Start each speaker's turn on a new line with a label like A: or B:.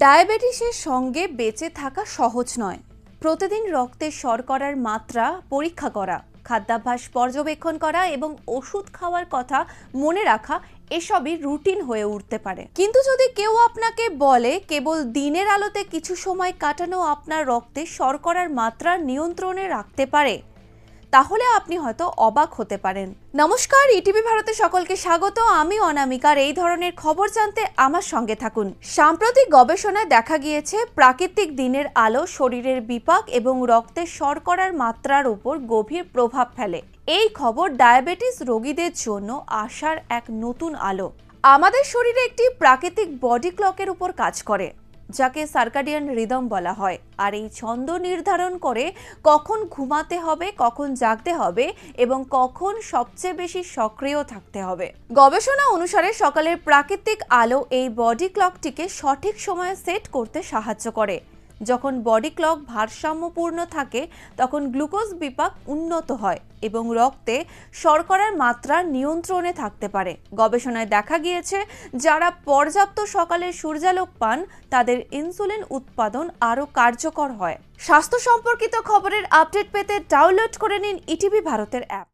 A: ডায়াবেটিসের সঙ্গে বেঁচে থাকা সহজ নয়। প্রতিদিন রক্তে শর্করার মাত্রা পরীক্ষা করা, খাদ্যাভ্যাস পর্যবেক্ষণ করা এবং ওষুধ খাওয়ার কথা মনে রাখা এসবই রুটিন হয়ে উঠতে পারে। কিন্তু যদি কেউ আপনাকে বলে কেবল দিনের আলোতে কিছু সময় কাটানো আপনার রক্তে শর্করার মাত্রা নিয়ন্ত্রণে রাখতে পারে, তাহলে আপনি হয়তো অবাক হতে পারেন। নমস্কার, ইটিভি ভারতে সকলকে স্বাগত। আমি অনামিকার। এই ধরনের খবর জানতে আমার সঙ্গে থাকুন। সাম্প্রতিক গবেষণায় দেখা গিয়েছে প্রাকৃতিক দিনের আলো শরীরের বিপাক এবং রক্তের শর্করার মাত্রার উপর গভীর প্রভাব ফেলে। এই খবর ডায়াবেটিস রোগীদের জন্য আশার এক নতুন আলো। আমাদের শরীরে একটি প্রাকৃতিক বডি ক্লকের উপর কাজ করে, যাকে সার্কাডিয়ান রিদম বলা হয়। আর এই ছন্দ নির্ধারণ করে কখন ঘুমাতে হবে, কখন জাগতে হবে এবং কখন সবচেয়ে বেশি সক্রিয় থাকতে হবে। গবেষণা অনুসারে সকালের প্রাকৃতিক আলো এই বডি ক্লকটিকে সঠিক সময়ে সেট করতে সাহায্য করে। যখন বডি ক্লক ভারসাম্যপূর্ণ থাকে তখন গ্লুকোজ বিপাক উন্নত হয় এবং রক্তে শর্করার মাত্রা নিয়ন্ত্রণে থাকতে পারে। গবেষণায় দেখা গিয়েছে যারা পর্যাপ্ত সকালে সূর্যালোক পান তাদের ইনসুলিন উৎপাদন আরও কার্যকর হয়। স্বাস্থ্য সম্পর্কিত খবরের আপডেট পেতে ডাউনলোড করে নিন ইটিভি ভারতের অ্যাপ।